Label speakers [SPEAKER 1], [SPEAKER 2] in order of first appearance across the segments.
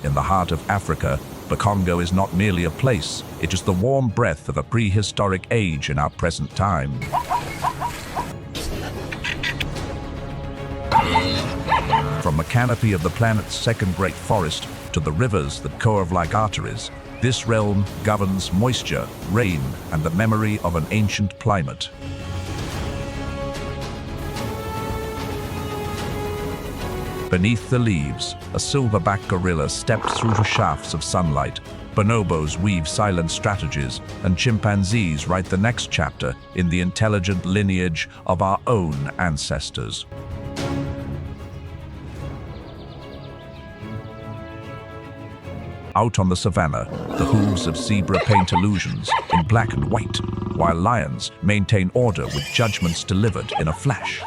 [SPEAKER 1] In the heart of Africa, the Congo is not merely a place, it is the warm breath of a prehistoric age in our present time. From the canopy of the planet's second great forest to the rivers that curve like arteries, this realm governs moisture, rain, and the memory of an ancient climate. Beneath the leaves, a silverback gorilla steps through the shafts of sunlight. Bonobos weave silent strategies, and chimpanzees write the next chapter in the intelligent lineage of our own ancestors. Out on the savannah, the hooves of zebra paint illusions in black and white, while lions maintain order with judgments delivered in a flash.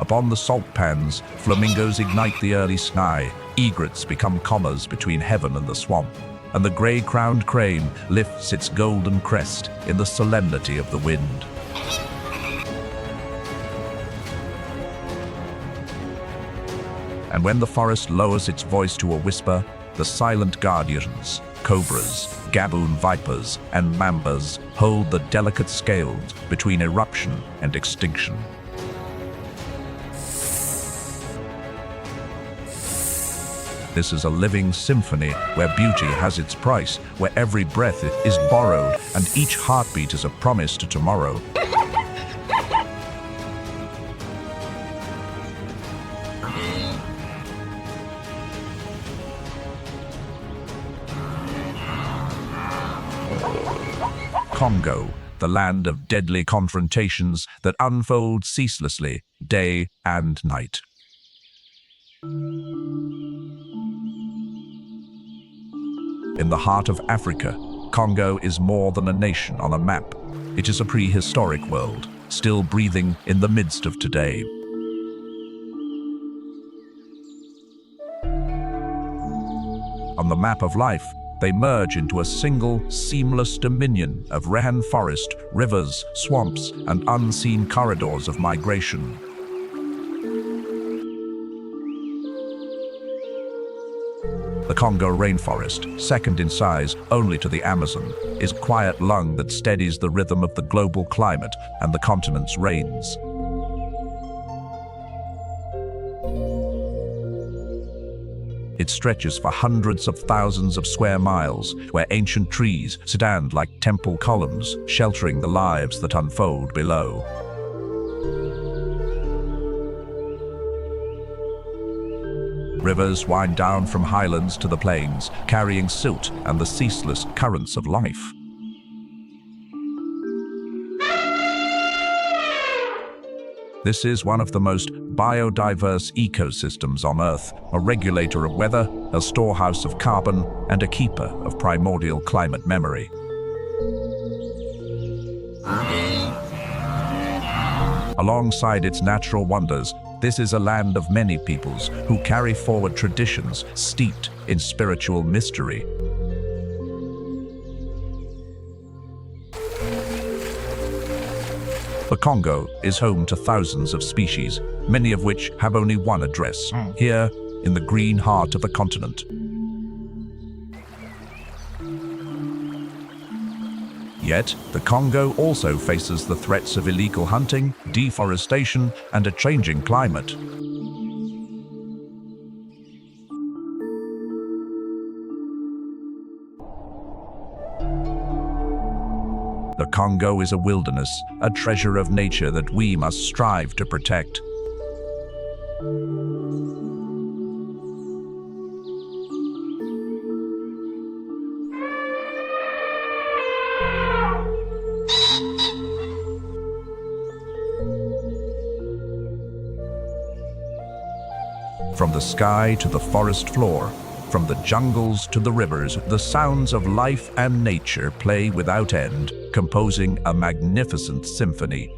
[SPEAKER 1] Upon the salt pans, flamingos ignite the early sky, egrets become commas between heaven and the swamp, and the gray-crowned crane lifts its golden crest in the solemnity of the wind. And when the forest lowers its voice to a whisper, the silent guardians, cobras, Gaboon vipers, and mambas hold the delicate scales between eruption and extinction. This is a living symphony where beauty has its price, where every breath is borrowed and each heartbeat is a promise to tomorrow. Congo, the land of deadly confrontations that unfold ceaselessly, day and night. In the heart of Africa, Congo is more than a nation on a map. It is a prehistoric world, still breathing in the midst of today. On the map of life, they merge into a single, seamless dominion of rainforest, rivers, swamps, and unseen corridors of migration. The Congo rainforest, second in size only to the Amazon, is a quiet lung that steadies the rhythm of the global climate and the continent's rains. It stretches for hundreds of thousands of square miles, where ancient trees stand like temple columns, sheltering the lives that unfold below. Rivers wind down from highlands to the plains, carrying silt and the ceaseless currents of life. This is one of the most biodiverse ecosystems on Earth, a regulator of weather, a storehouse of carbon, and a keeper of primordial climate memory. Alongside its natural wonders, this is a land of many peoples who carry forward traditions steeped in spiritual mystery. The Congo is home to thousands of species, many of which have only one address, here in the green heart of the continent. Yet, the Congo also faces the threats of illegal hunting, deforestation, and a changing climate. The Congo is a wilderness, a treasure of nature that we must strive to protect. From the sky to the forest floor, from the jungles to the rivers, the sounds of life and nature play without end, composing a magnificent symphony.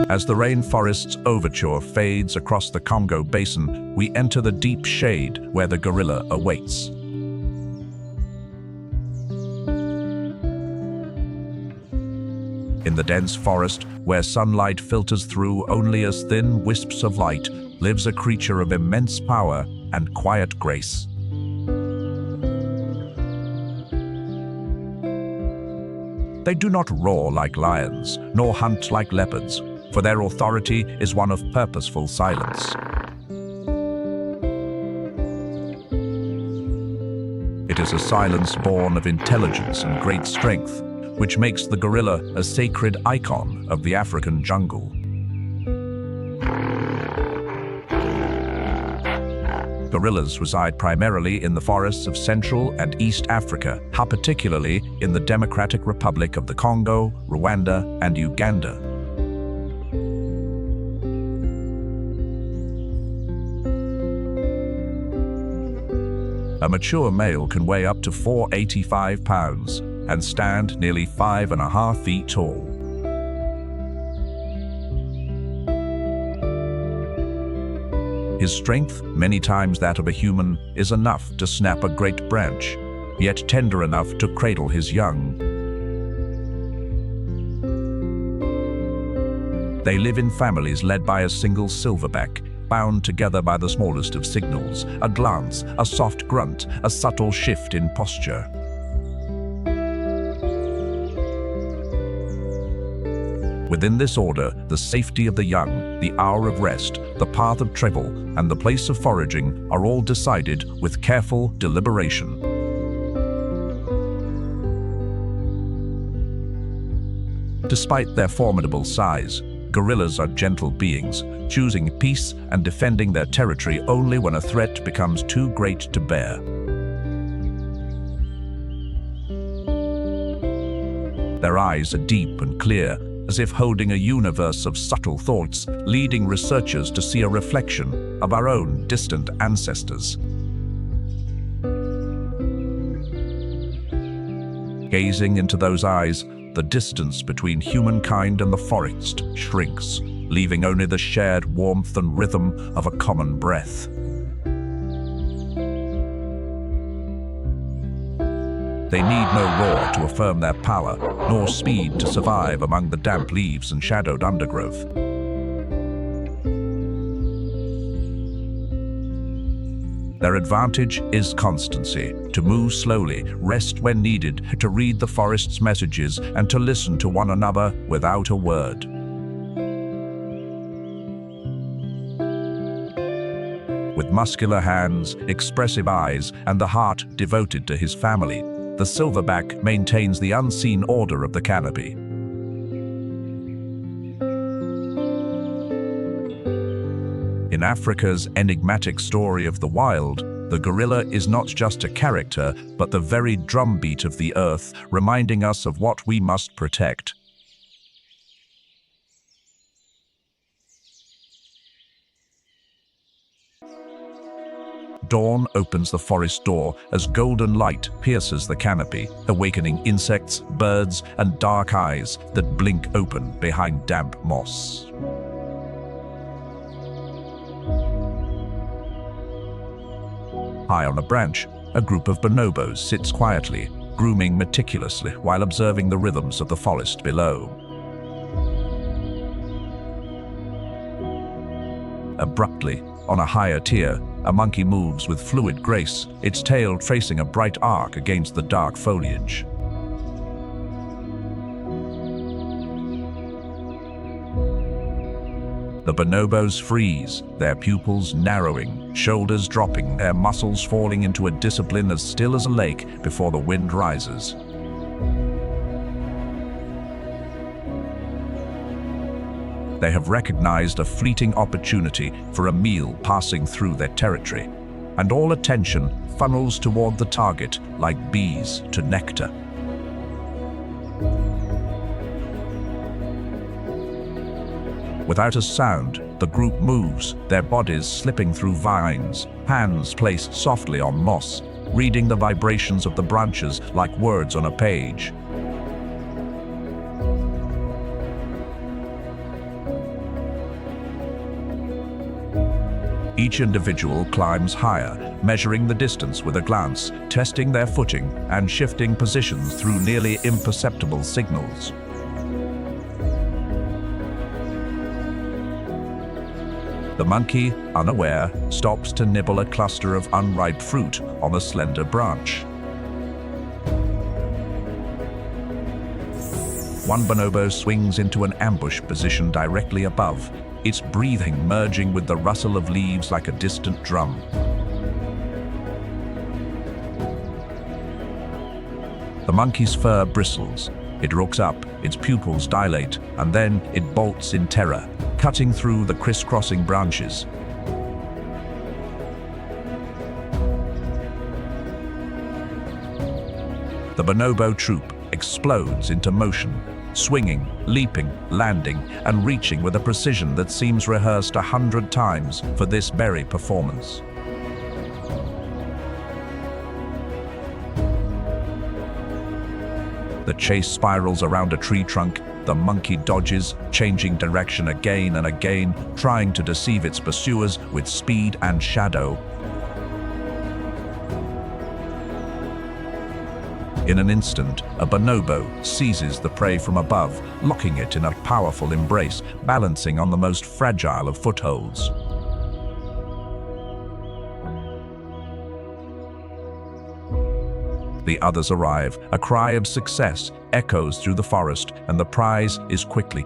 [SPEAKER 1] As the rainforest's overture fades across the Congo Basin, we enter the deep shade where the gorilla awaits. In the dense forest, where sunlight filters through only as thin wisps of light, lives a creature of immense power and quiet grace. They do not roar like lions, nor hunt like leopards, for their authority is one of purposeful silence. It is a silence born of intelligence and great strength, which makes the gorilla a sacred icon of the African jungle. Gorillas reside primarily in the forests of Central and East Africa, particularly in the Democratic Republic of the Congo, Rwanda, and Uganda. A mature male can weigh up to 485 pounds and stand nearly 5.5 feet tall. His strength, many times that of a human, is enough to snap a great branch, yet tender enough to cradle his young. They live in families led by a single silverback, bound together by the smallest of signals, a glance, a soft grunt, a subtle shift in posture. Within this order, the safety of the young, the hour of rest, the path of travel, and the place of foraging are all decided with careful deliberation. Despite their formidable size, gorillas are gentle beings, choosing peace and defending their territory only when a threat becomes too great to bear. Their eyes are deep and clear, as if holding a universe of subtle thoughts, leading researchers to see a reflection of our own distant ancestors. Gazing into those eyes, the distance between humankind and the forest shrinks, leaving only the shared warmth and rhythm of a common breath. They need no roar to affirm their power, nor speed to survive among the damp leaves and shadowed undergrowth. Their advantage is constancy, to move slowly, rest when needed, to read the forest's messages, and to listen to one another without a word. With muscular hands, expressive eyes, and the heart devoted to his family, the silverback maintains the unseen order of the canopy. In Africa's enigmatic story of the wild, the gorilla is not just a character, but the very drumbeat of the earth, reminding us of what we must protect. Dawn opens the forest door as golden light pierces the canopy, awakening insects, birds, and dark eyes that blink open behind damp moss. High on a branch, a group of bonobos sits quietly, grooming meticulously while observing the rhythms of the forest below. Abruptly, on a higher tier, a monkey moves with fluid grace, its tail tracing a bright arc against the dark foliage. The bonobos freeze, their pupils narrowing, shoulders dropping, their muscles falling into a discipline as still as a lake before the wind rises. They have recognized a fleeting opportunity for a meal passing through their territory, and all attention funnels toward the target like bees to nectar. Without a sound, the group moves, their bodies slipping through vines, hands placed softly on moss, reading the vibrations of the branches like words on a page. Each individual climbs higher, measuring the distance with a glance, testing their footing, and shifting positions through nearly imperceptible signals. The monkey, unaware, stops to nibble a cluster of unripe fruit on a slender branch. One bonobo swings into an ambush position directly above, its breathing merging with the rustle of leaves like a distant drum. The monkey's fur bristles. It rooks up, its pupils dilate, and then it bolts in terror, cutting through the crisscrossing branches. The bonobo troop explodes into motion, swinging, leaping, landing, and reaching with a precision that seems rehearsed 100 times for this very performance. The chase spirals around a tree trunk. The monkey dodges, changing direction again and again, trying to deceive its pursuers with speed and shadow. In an instant, a bonobo seizes the prey from above, locking it in a powerful embrace, balancing on the most fragile of footholds. The others arrive. A cry of success echoes through the forest, and the prize is quickly.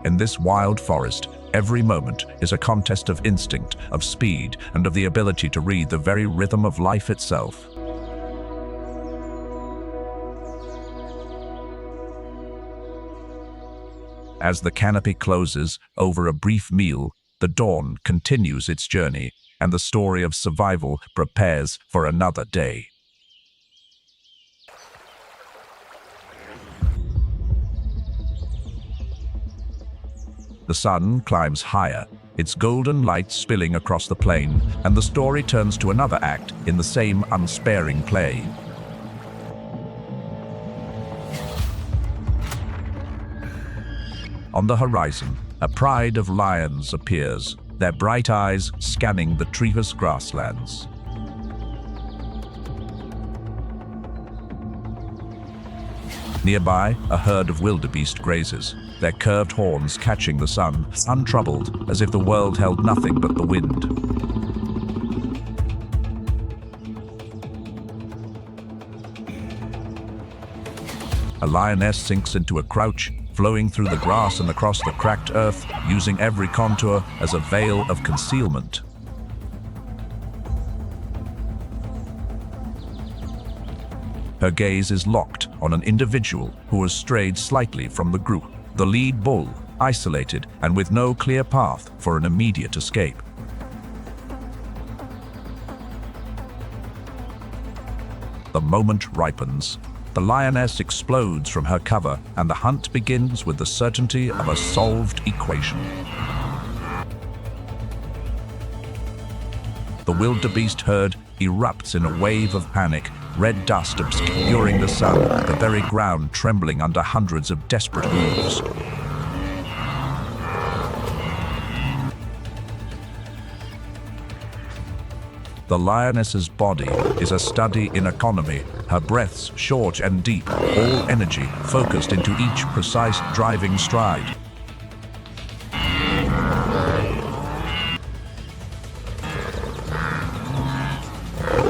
[SPEAKER 1] In this wild forest, every moment is a contest of instinct, of speed, and of the ability to read the very rhythm of life itself. As the canopy closes over a brief meal, the dawn continues its journey, and the story of survival prepares for another day. The sun climbs higher, its golden light spilling across the plain, and the story turns to another act in the same unsparing play. On the horizon, a pride of lions appears, their bright eyes scanning the treeless grasslands. Nearby, a herd of wildebeest grazes, their curved horns catching the sun, untroubled, as if the world held nothing but the wind. A lioness sinks into a crouch, flowing through the grass and across the cracked earth, using every contour as a veil of concealment. Her gaze is locked on an individual who has strayed slightly from the group, the lead bull, isolated and with no clear path for an immediate escape. The moment ripens. The lioness explodes from her cover, and the hunt begins with the certainty of a solved equation. The wildebeest herd erupts in a wave of panic, red dust obscuring the sun, the very ground trembling under hundreds of desperate hooves. The lioness's body is a study in economy, her breaths short and deep, all energy focused into each precise driving stride.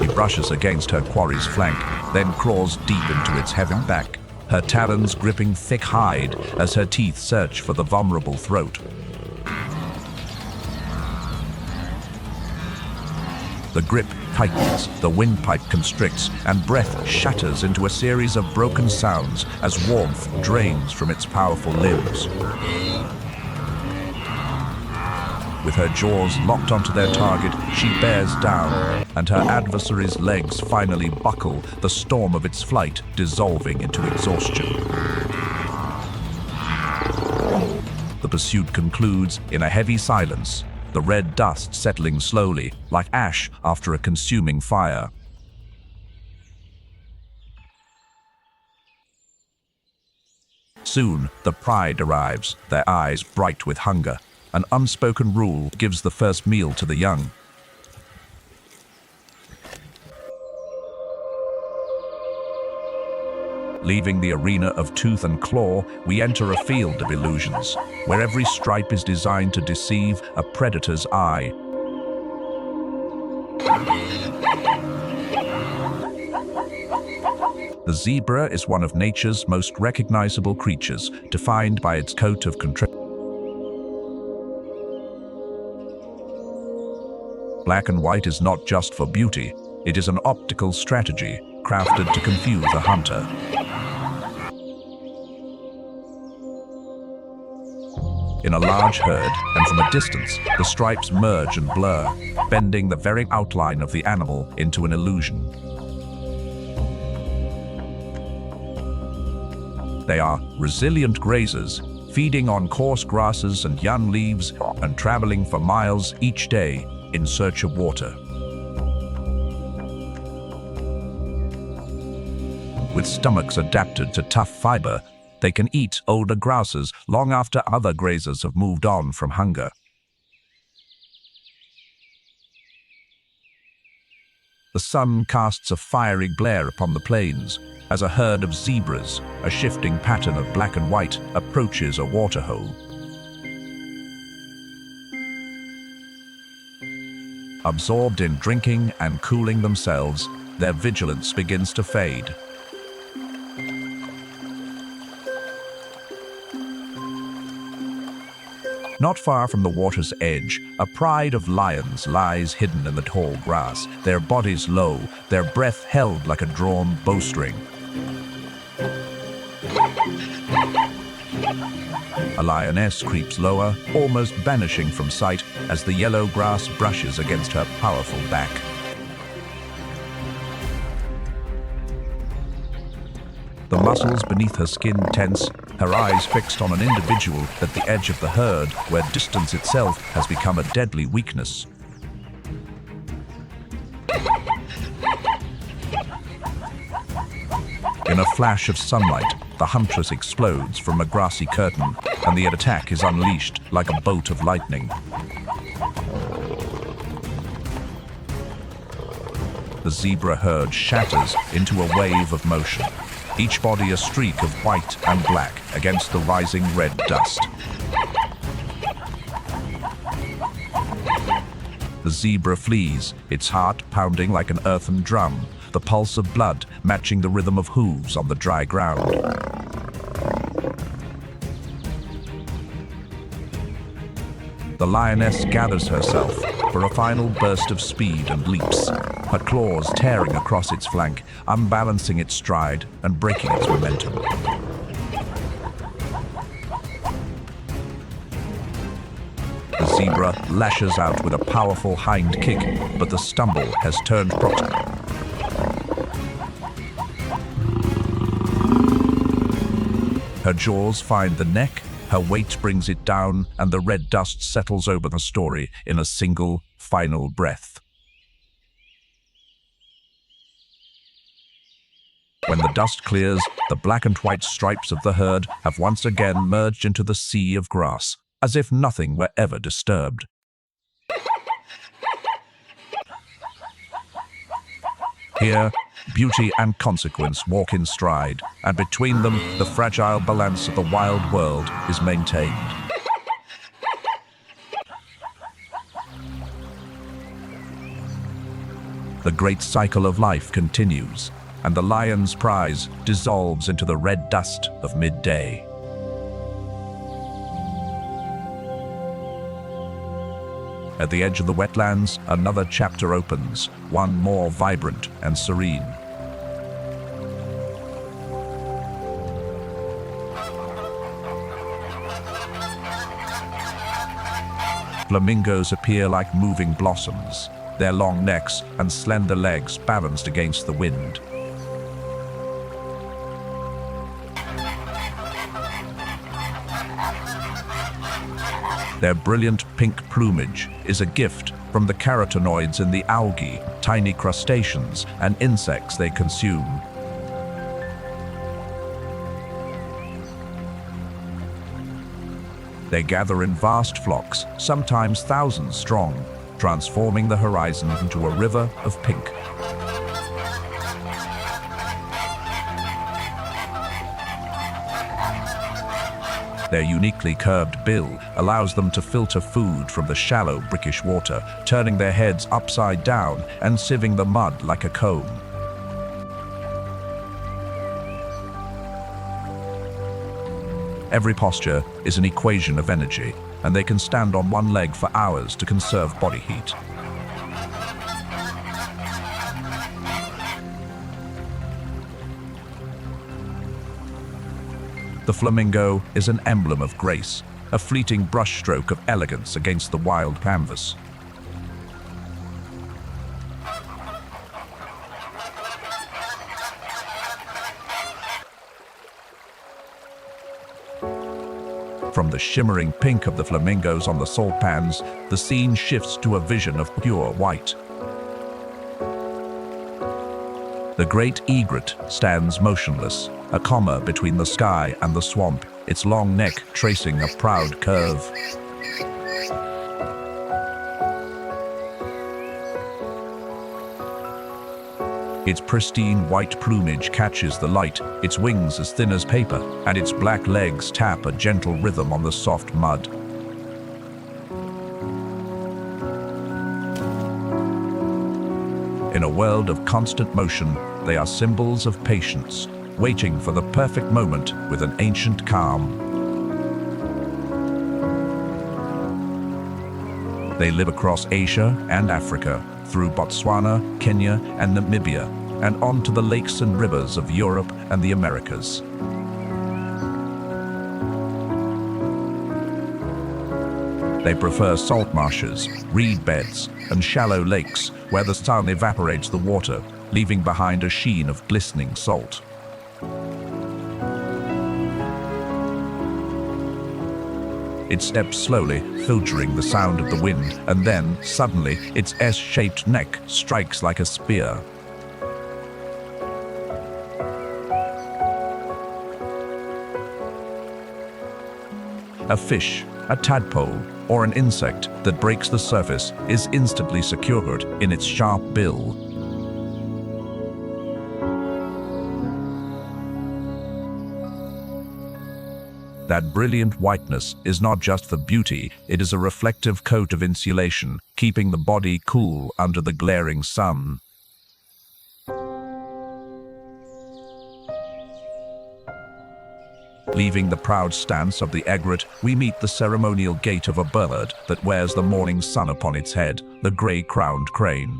[SPEAKER 1] He brushes against her quarry's flank, then crawls deep into its heavy back, her talons gripping thick hide as her teeth search for the vulnerable throat. The grip tightens, the windpipe constricts, and breath shatters into a series of broken sounds as warmth drains from its powerful limbs. With her jaws locked onto their target, she bears down, and her adversary's legs finally buckle, the storm of its flight dissolving into exhaustion. The pursuit concludes in a heavy silence, the red dust settling slowly, like ash after a consuming fire. Soon, the pride arrives, their eyes bright with hunger. An unspoken rule gives the first meal to the young. Leaving the arena of tooth and claw, we enter a field of illusions, where every stripe is designed to deceive a predator's eye. The zebra is one of nature's most recognizable creatures, defined by its coat of contrast. Black and white is not just for beauty, it is an optical strategy, crafted to confuse a hunter. In a large herd, and from a distance, the stripes merge and blur, bending the very outline of the animal into an illusion. They are resilient grazers, feeding on coarse grasses and young leaves and traveling for miles each day in search of water. With stomachs adapted to tough fiber, they can eat older grasses long after other grazers have moved on from hunger. The sun casts a fiery glare upon the plains as a herd of zebras, a shifting pattern of black and white, approaches a waterhole. Absorbed in drinking and cooling themselves, their vigilance begins to fade. Not far from the water's edge, a pride of lions lies hidden in the tall grass, their bodies low, their breath held like a drawn bowstring. A lioness creeps lower, almost vanishing from sight as the yellow grass brushes against her powerful back. The muscles beneath her skin tense, her eyes fixed on an individual at the edge of the herd where distance itself has become a deadly weakness. In a flash of sunlight, the huntress explodes from a grassy curtain, and the attack is unleashed like a bolt of lightning. The zebra herd shatters into a wave of motion, each body a streak of white and black against the rising red dust. The zebra flees, its heart pounding like an earthen drum, the pulse of blood matching the rhythm of hooves on the dry ground. The lioness gathers herself for a final burst of speed and leaps, her claws tearing across its flank, unbalancing its stride and breaking its momentum. The zebra lashes out with a powerful hind kick, but the stumble has turned proximate. Her jaws find the neck, her weight brings it down, and the red dust settles over the story in a single, final breath. When the dust clears, the black and white stripes of the herd have once again merged into the sea of grass, as if nothing were ever disturbed. Here, beauty and consequence walk in stride, and between them, the fragile balance of the wild world is maintained. The great cycle of life continues, and the lion's prize dissolves into the red dust of midday. At the edge of the wetlands, another chapter opens, one more vibrant and serene. Flamingos appear like moving blossoms, their long necks and slender legs balanced against the wind. Their brilliant pink plumage is a gift from the carotenoids in the algae, tiny crustaceans, and insects they consume. They gather in vast flocks, sometimes thousands strong, transforming the horizon into a river of pink. Their uniquely curved bill allows them to filter food from the shallow, brackish water, turning their heads upside down and sieving the mud like a comb. Every posture is an equation of energy, and they can stand on one leg for hours to conserve body heat. The flamingo is an emblem of grace, a fleeting brushstroke of elegance against the wild canvas. From the shimmering pink of the flamingos on the salt pans, the scene shifts to a vision of pure white. The great egret stands motionless, a comma between the sky and the swamp, its long neck tracing a proud curve. Its pristine white plumage catches the light, its wings as thin as paper, and its black legs tap a gentle rhythm on the soft mud. In a world of constant motion, they are symbols of patience, waiting for the perfect moment with an ancient calm. They live across Asia and Africa, through Botswana, Kenya, and Namibia, and on to the lakes and rivers of Europe and the Americas. They prefer salt marshes, reed beds, and shallow lakes where the sun evaporates the water, leaving behind a sheen of glistening salt. It steps slowly, filtering the sound of the wind, and then, suddenly, its S-shaped neck strikes like a spear. A fish, a tadpole, or an insect that breaks the surface is instantly secured in its sharp bill. That brilliant whiteness is not just for beauty, it is a reflective coat of insulation, keeping the body cool under the glaring sun. Leaving the proud stance of the egret, we meet the ceremonial gait of a bird that wears the morning sun upon its head, the gray-crowned crane.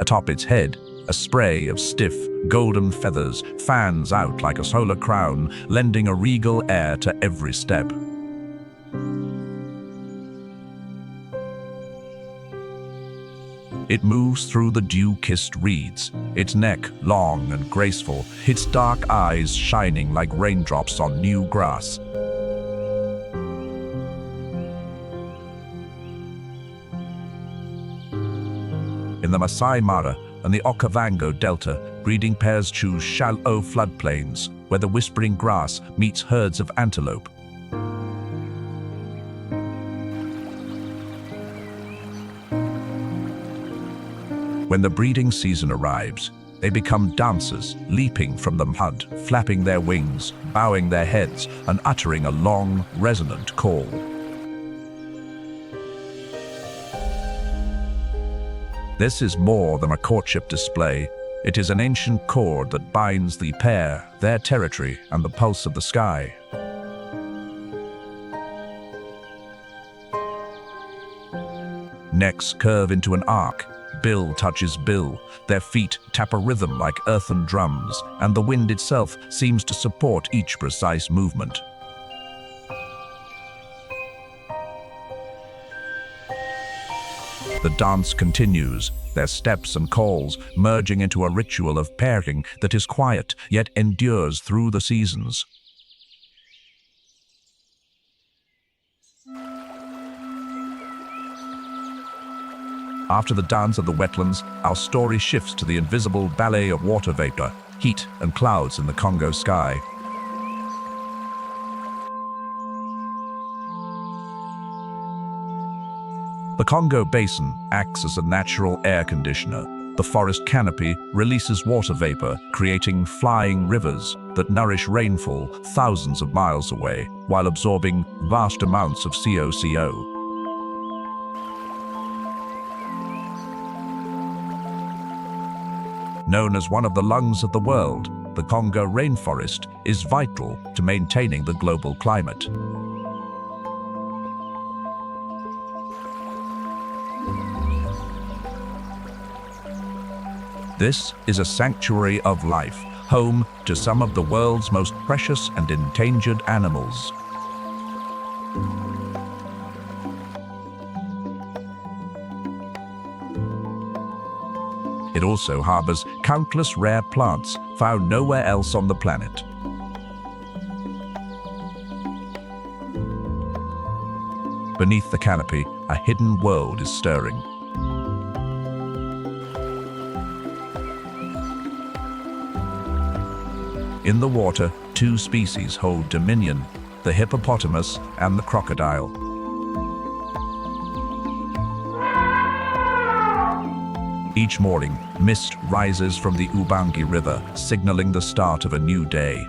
[SPEAKER 1] Atop its head, a spray of stiff, golden feathers fans out like a solar crown, lending a regal air to every step. It moves through the dew-kissed reeds, its neck long and graceful, its dark eyes shining like raindrops on new grass. In the Masai Mara and the Okavango Delta, breeding pairs choose shallow floodplains where the whispering grass meets herds of antelope. When the breeding season arrives, they become dancers, leaping from the mud, flapping their wings, bowing their heads, and uttering a long, resonant call. This is more than a courtship display. It is an ancient cord that binds the pair, their territory, and the pulse of the sky. Necks curve into an arc, bill touches bill, their feet tap a rhythm like earthen drums, and the wind itself seems to support each precise movement. The dance continues, their steps and calls merging into a ritual of pairing that is quiet yet endures through the seasons. After the dance of the wetlands, our story shifts to the invisible ballet of water vapor, heat and clouds in the Congo sky. The Congo Basin acts as a natural air conditioner. The forest canopy releases water vapor, creating flying rivers that nourish rainfall thousands of miles away, while absorbing vast amounts of CO2. Known as one of the lungs of the world, the Congo rainforest is vital to maintaining the global climate. This is a sanctuary of life, home to some of the world's most precious and endangered animals. It also harbors countless rare plants found nowhere else on the planet. Beneath the canopy, a hidden world is stirring. In the water, two species hold dominion, the hippopotamus and the crocodile. Each morning, mist rises from the Ubangi River, signaling the start of a new day.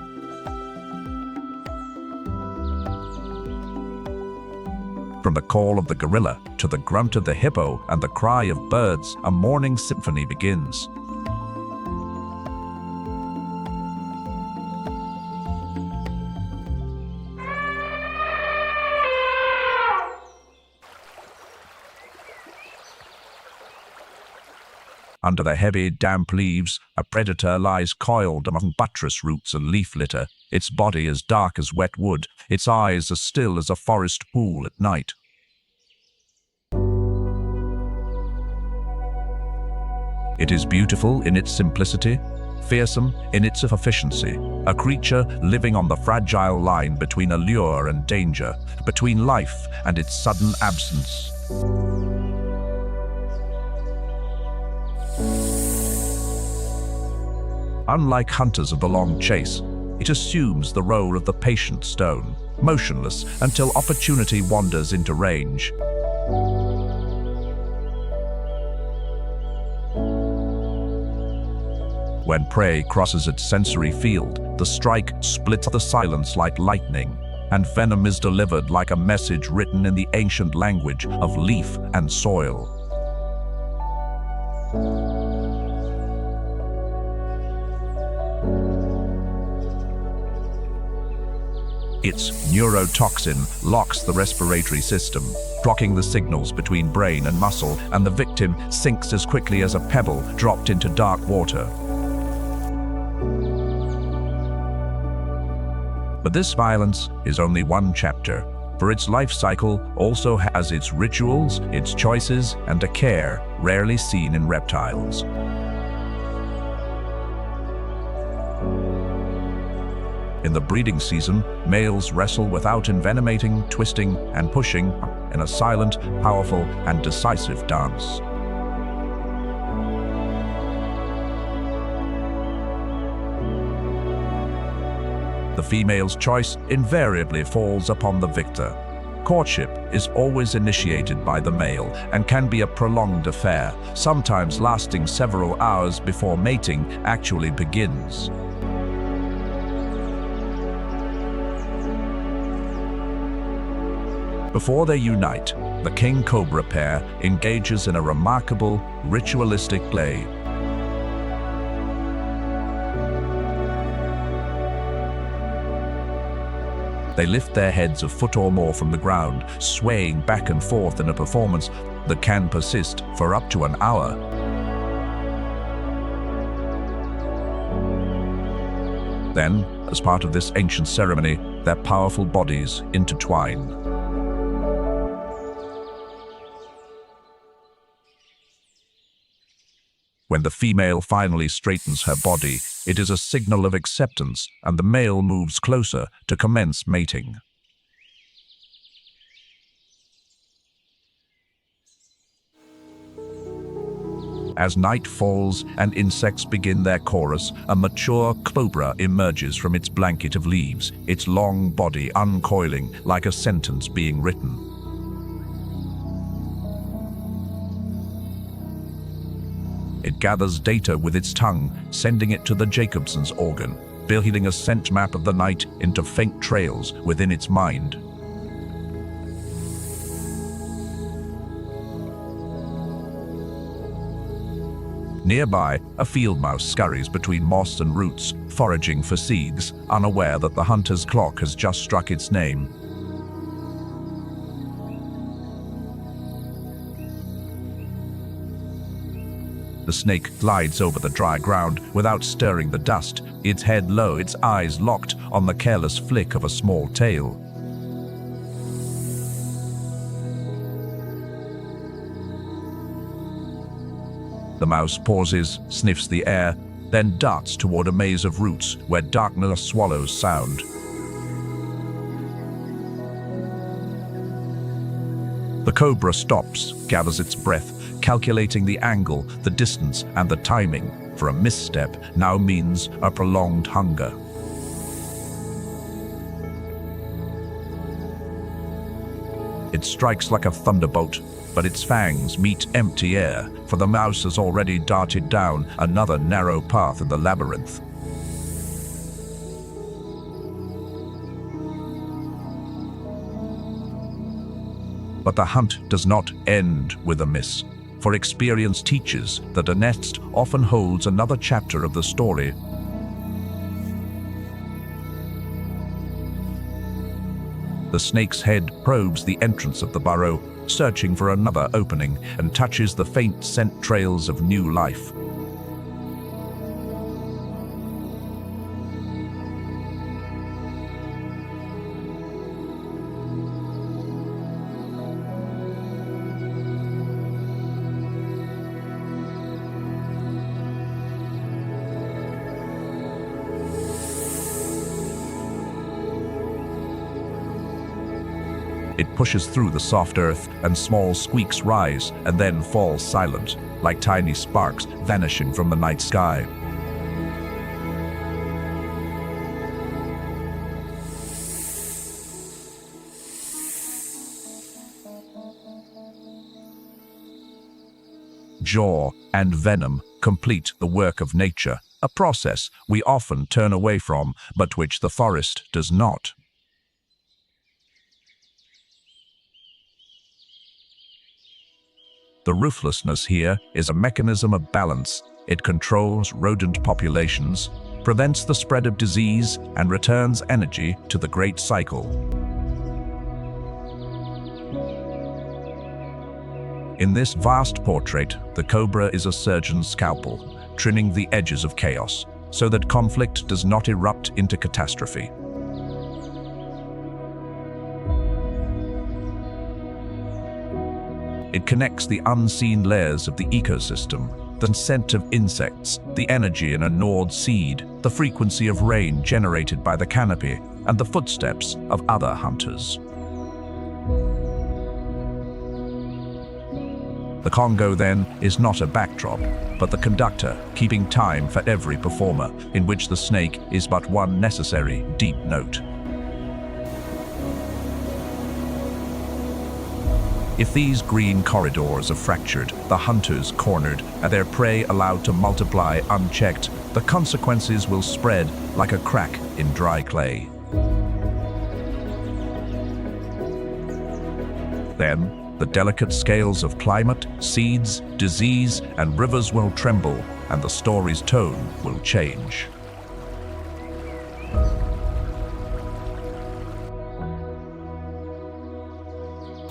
[SPEAKER 1] From the call of the gorilla to the grunt of the hippo and the cry of birds, a morning symphony begins. Under the heavy, damp leaves, a predator lies coiled among buttress roots and leaf litter, its body as dark as wet wood, its eyes as still as a forest pool at night. It is beautiful in its simplicity, fearsome in its efficiency, a creature living on the fragile line between allure and danger, between life and its sudden absence. Unlike hunters of the long chase, it assumes the role of the patient stone, motionless until opportunity wanders into range. When prey crosses its sensory field, the strike splits the silence like lightning, and venom is delivered like a message written in the ancient language of leaf and soil. Its neurotoxin locks the respiratory system, blocking the signals between brain and muscle, and the victim sinks as quickly as a pebble dropped into dark water. But this violence is only one chapter, for its life cycle also has its rituals, its choices, and a care rarely seen in reptiles. In the breeding season, males wrestle without envenomating, twisting, and pushing in a silent, powerful, and decisive dance. The female's choice invariably falls upon the victor. Courtship is always initiated by the male and can be a prolonged affair, sometimes lasting several hours before mating actually begins. Before they unite, the king cobra pair engages in a remarkable, ritualistic play. They lift their heads a foot or more from the ground, swaying back and forth in a performance that can persist for up to an hour. Then, as part of this ancient ceremony, their powerful bodies intertwine. When the female finally straightens her body, it is a signal of acceptance, and the male moves closer to commence mating. As night falls and insects begin their chorus, a mature cobra emerges from its blanket of leaves, its long body uncoiling like a sentence being written. It gathers data with its tongue, sending it to the Jacobson's organ, building a scent map of the night into faint trails within its mind. Nearby, a field mouse scurries between moss and roots, foraging for seeds, unaware that the hunter's clock has just struck its name. The snake glides over the dry ground without stirring the dust, its head low, its eyes locked on the careless flick of a small tail. The mouse pauses, sniffs the air, then darts toward a maze of roots where darkness swallows sound. The cobra stops, gathers its breath, calculating the angle, the distance, and the timing, for a misstep now means a prolonged hunger. It strikes like a thunderbolt, but its fangs meet empty air, for the mouse has already darted down another narrow path in the labyrinth. But the hunt does not end with a miss, for experience teaches that a nest often holds another chapter of the story. The snake's head probes the entrance of the burrow, searching for another opening, and touches the faint scent trails of new life. It pushes through the soft earth, and small squeaks rise and then fall silent, like tiny sparks vanishing from the night sky. Jaw and venom complete the work of nature, a process we often turn away from, but which the forest does not. The ruthlessness here is a mechanism of balance. It controls rodent populations, prevents the spread of disease, and returns energy to the great cycle. In this vast portrait, the cobra is a surgeon's scalpel, trimming the edges of chaos, so that conflict does not erupt into catastrophe. It connects the unseen layers of the ecosystem, the scent of insects, the energy in a gnawed seed, the frequency of rain generated by the canopy, and the footsteps of other hunters. The Congo, then, is not a backdrop, but the conductor, keeping time for every performer, in which the snake is but one necessary deep note. If these green corridors are fractured, the hunters cornered, and their prey allowed to multiply unchecked, the consequences will spread like a crack in dry clay. Then, the delicate scales of climate, seeds, disease, and rivers will tremble, and the story's tone will change.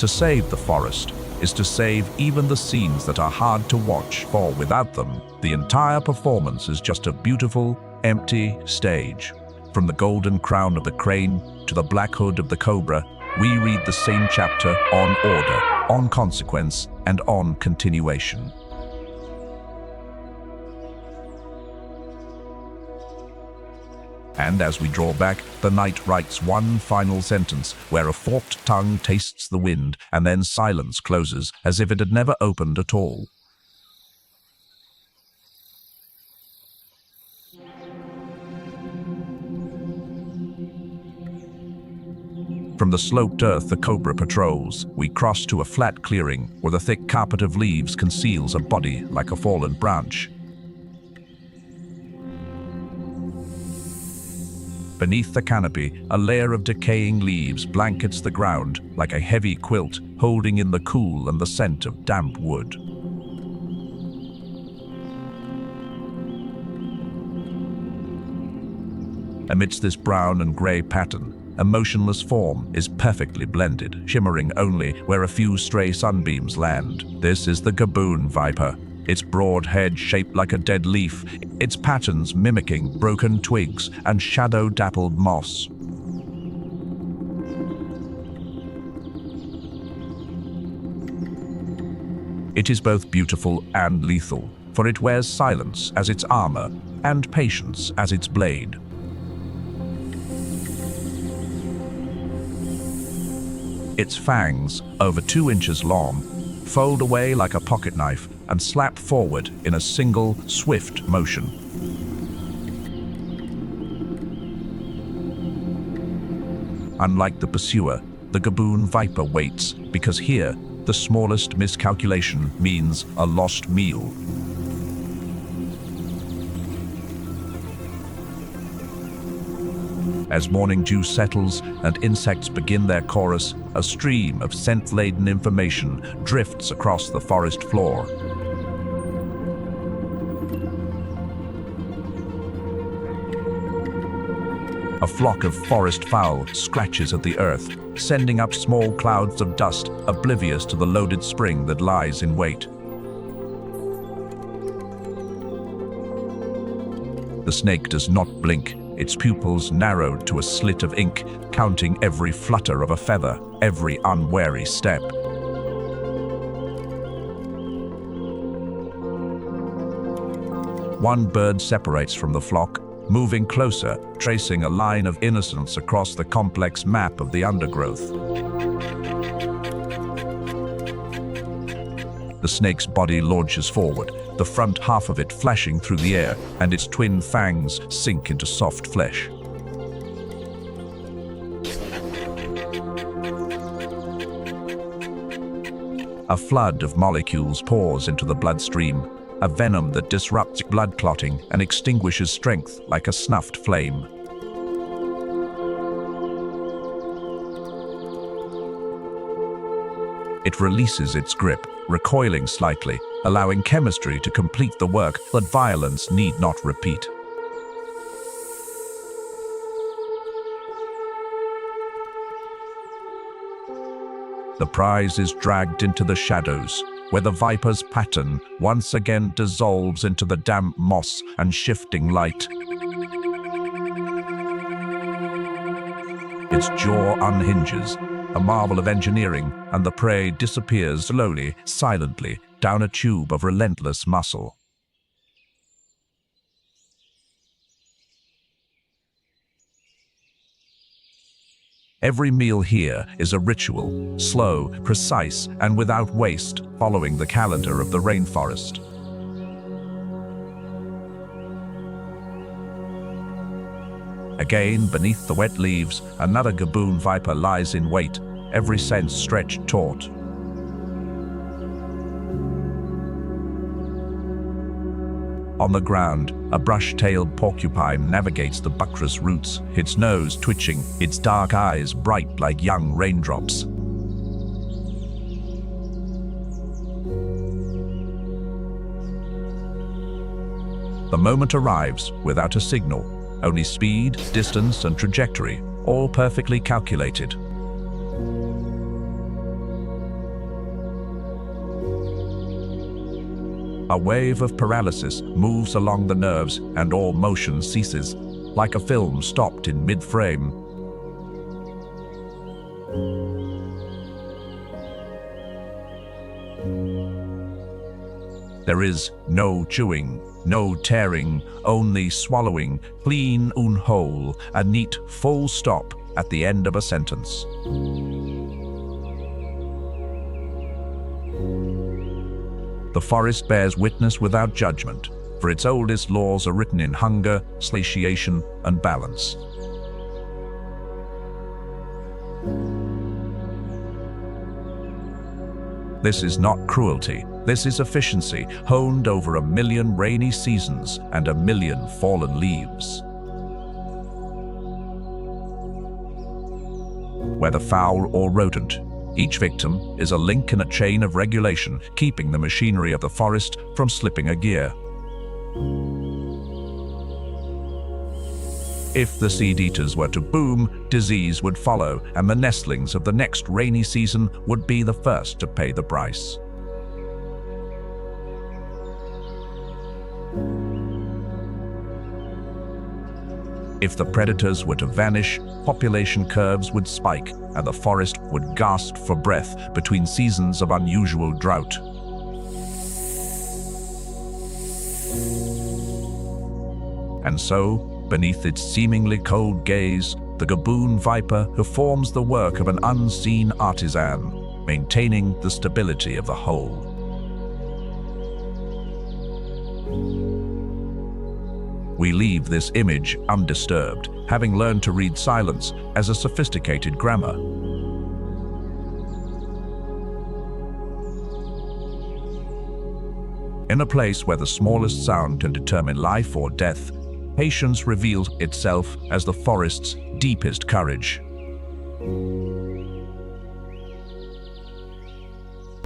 [SPEAKER 1] To save the forest is to save even the scenes that are hard to watch, for without them, the entire performance is just a beautiful, empty stage. From the golden crown of the crane to the black hood of the cobra, we read the same chapter on order, on consequence, and on continuation. And as we draw back, the night writes one final sentence where a forked tongue tastes the wind, and then silence closes as if it had never opened at all. From the sloped earth the cobra patrols, we cross to a flat clearing where the thick carpet of leaves conceals a body like a fallen branch. Beneath the canopy, a layer of decaying leaves blankets the ground like a heavy quilt, holding in the cool and the scent of damp wood. Amidst this brown and grey pattern, a motionless form is perfectly blended, shimmering only where a few stray sunbeams land. This is the Gaboon viper, its broad head shaped like a dead leaf, its patterns mimicking broken twigs and shadow-dappled moss. It is both beautiful and lethal, for it wears silence as its armor and patience as its blade. Its fangs, over 2 inches long, fold away like a pocket knife and slap forward in a single, swift motion. Unlike the pursuer, the Gaboon viper waits, because here, the smallest miscalculation means a lost meal. As morning dew settles and insects begin their chorus, a stream of scent-laden information drifts across the forest floor. A flock of forest fowl scratches at the earth, sending up small clouds of dust, oblivious to the loaded spring that lies in wait. The snake does not blink, its pupils narrowed to a slit of ink, counting every flutter of a feather, every unwary step. One bird separates from the flock, moving closer, tracing a line of innocence across the complex map of the undergrowth. The snake's body launches forward, the front half of it flashing through the air, and its twin fangs sink into soft flesh. A flood of molecules pours into the bloodstream, a venom that disrupts blood clotting and extinguishes strength like a snuffed flame. It releases its grip, recoiling slightly, allowing chemistry to complete the work that violence need not repeat. The prize is dragged into the shadows, where the viper's pattern once again dissolves into the damp moss and shifting light. Its jaw unhinges, a marvel of engineering, and the prey disappears slowly, silently, down a tube of relentless muscle. Every meal here is a ritual, slow, precise, and without waste, following the calendar of the rainforest. Again, beneath the wet leaves, another Gaboon viper lies in wait, every sense stretched taut. On the ground, a brush-tailed porcupine navigates the buttress roots, its nose twitching, its dark eyes bright like young raindrops. The moment arrives without a signal, only speed, distance, and trajectory, all perfectly calculated. A wave of paralysis moves along the nerves and all motion ceases, like a film stopped in mid-frame. There is no chewing, no tearing, only swallowing, clean and whole, a neat full stop at the end of a sentence. The forest bears witness without judgment, for its oldest laws are written in hunger, satiation, and balance. This is not cruelty. This is efficiency, honed over 1,000,000 rainy seasons and 1,000,000 fallen leaves. Whether fowl or rodent, each victim is a link in a chain of regulation, keeping the machinery of the forest from slipping a gear. If the seed eaters were to boom, disease would follow, and the nestlings of the next rainy season would be the first to pay the price. If the predators were to vanish, population curves would spike, and the forest would gasp for breath between seasons of unusual drought. And so, beneath its seemingly cold gaze, the Gaboon viper performs the work of an unseen artisan, maintaining the stability of the whole. We leave this image undisturbed, having learned to read silence as a sophisticated grammar. In a place where the smallest sound can determine life or death, patience reveals itself as the forest's deepest courage.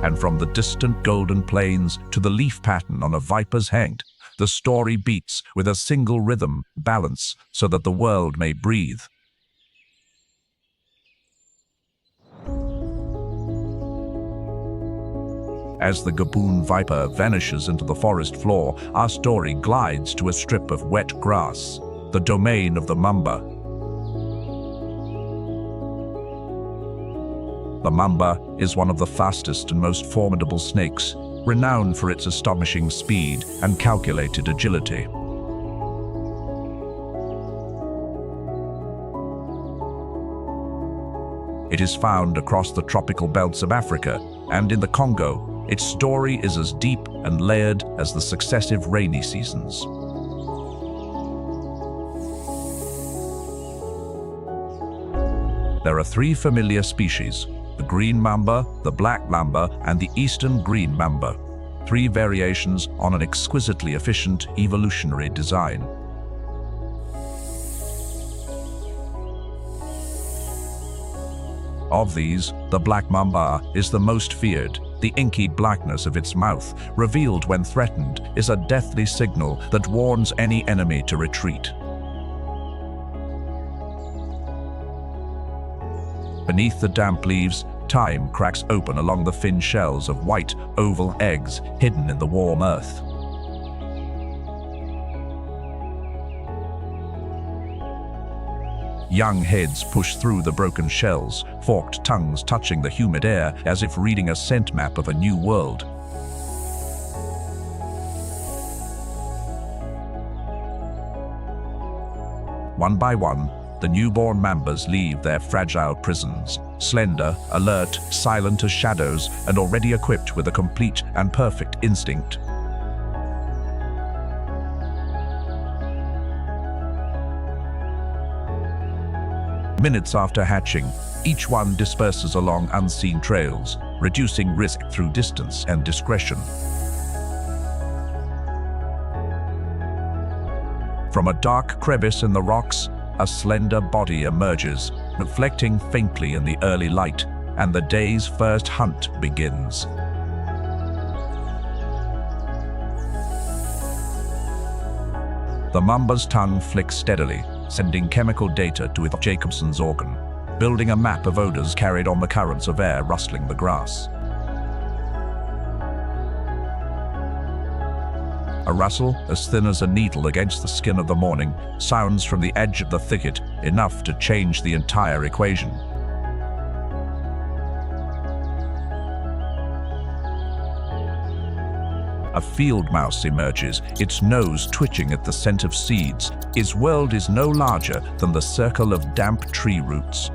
[SPEAKER 1] And from the distant golden plains to the leaf pattern on a viper's head, the story beats with a single rhythm, balance, so that the world may breathe. As the Gaboon viper vanishes into the forest floor, our story glides to a strip of wet grass, the domain of the mamba. The mamba is one of the fastest and most formidable snakes, renowned for its astonishing speed and calculated agility. It is found across the tropical belts of Africa, and in the Congo, its story is as deep and layered as the successive rainy seasons. There are 3 familiar species: the green mamba, the black mamba, and the eastern green mamba, 3 variations on an exquisitely efficient evolutionary design. Of these, the black mamba is the most feared. The inky blackness of its mouth, revealed when threatened, is a deathly signal that warns any enemy to retreat. Beneath the damp leaves, time cracks open along the thin shells of white, oval eggs hidden in the warm earth. Young heads push through the broken shells, forked tongues touching the humid air as if reading a scent map of a new world. One by one, the newborn mambas leave their fragile prisons, slender, alert, silent as shadows, and already equipped with a complete and perfect instinct. Minutes after hatching, each one disperses along unseen trails, reducing risk through distance and discretion. From a dark crevice in the rocks, a slender body emerges, reflecting faintly in the early light, and the day's first hunt begins. The mamba's tongue flicks steadily, sending chemical data to its Jacobson's organ, building a map of odors carried on the currents of air rustling the grass. A rustle, as thin as a needle against the skin of the morning, sounds from the edge of the thicket, enough to change the entire equation. A field mouse emerges, its nose twitching at the scent of seeds. Its world is no larger than the circle of damp tree roots.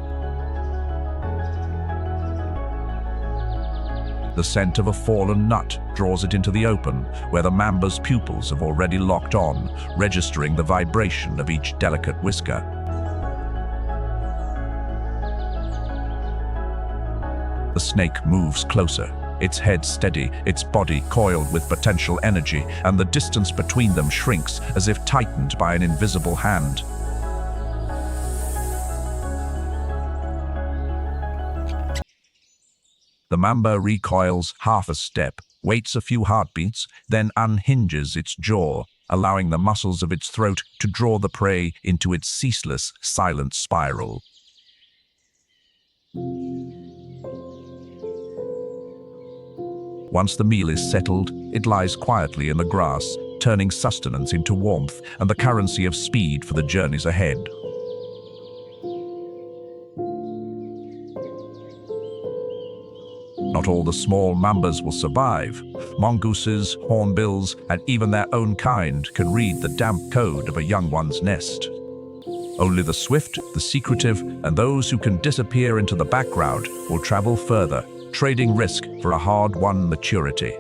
[SPEAKER 1] The scent of a fallen nut draws it into the open, where the mamba's pupils have already locked on, registering the vibration of each delicate whisker. The snake moves closer, its head steady, its body coiled with potential energy, and the distance between them shrinks as if tightened by an invisible hand. The mamba recoils half a step, waits a few heartbeats, then unhinges its jaw, allowing the muscles of its throat to draw the prey into its ceaseless, silent spiral. Once the meal is settled, it lies quietly in the grass, turning sustenance into warmth and the currency of speed for the journeys ahead. Not all the small mambas will survive. Mongooses, hornbills, and even their own kind can read the damp code of a young one's nest. Only the swift, the secretive, and those who can disappear into the background will travel further, trading risk for a hard-won maturity.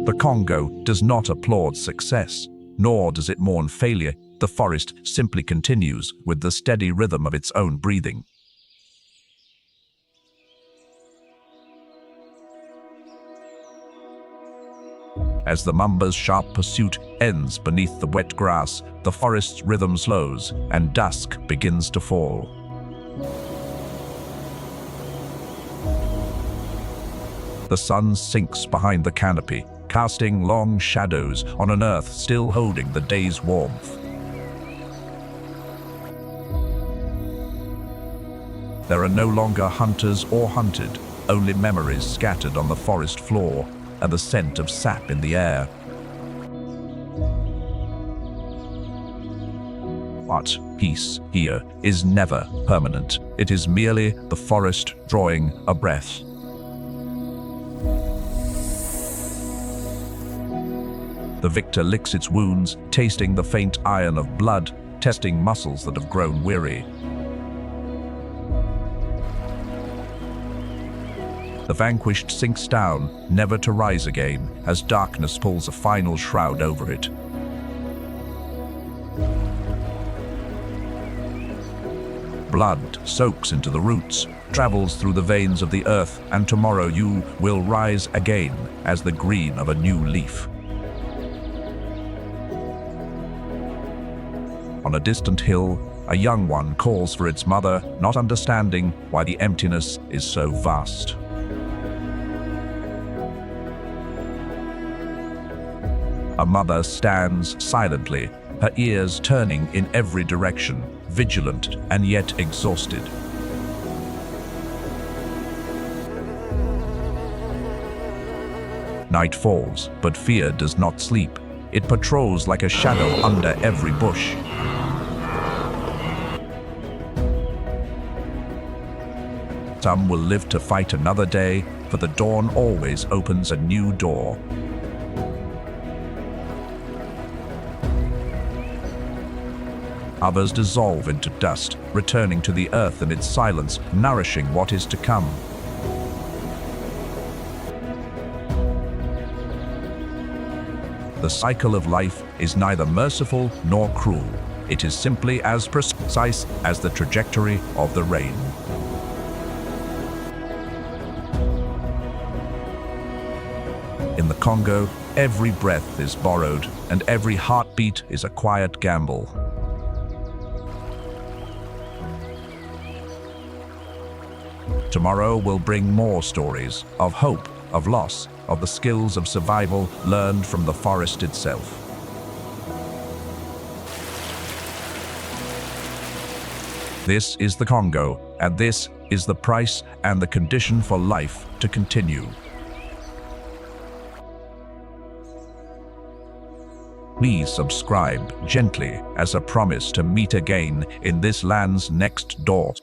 [SPEAKER 1] The Congo does not applaud success, nor does it mourn failure. The forest simply continues with the steady rhythm of its own breathing. As the mamba's sharp pursuit ends beneath the wet grass, the forest's rhythm slows and dusk begins to fall. The sun sinks behind the canopy, casting long shadows on an earth still holding the day's warmth. There are no longer hunters or hunted, only memories scattered on the forest floor and the scent of sap in the air. But peace here is never permanent. It is merely the forest drawing a breath. The victor licks its wounds, tasting the faint iron of blood, testing muscles that have grown weary. The vanquished sinks down, never to rise again, as darkness pulls a final shroud over it. Blood soaks into the roots, travels through the veins of the earth, and tomorrow you will rise again as the green of a new leaf. On a distant hill, a young one calls for its mother, not understanding why the emptiness is so vast. A mother stands silently, her ears turning in every direction, vigilant and yet exhausted. Night falls, but fear does not sleep. It patrols like a shadow under every bush. Some will live to fight another day, for the dawn always opens a new door. Others dissolve into dust, returning to the earth and its silence, nourishing what is to come. The cycle of life is neither merciful nor cruel. It is simply as precise as the trajectory of the rain. In the Congo, every breath is borrowed, and every heartbeat is a quiet gamble. Tomorrow will bring more stories of hope, of loss, of the skills of survival learned from the forest itself. This is the Congo, and this is the price and the condition for life to continue. Please subscribe gently as a promise to meet again in this land's next door.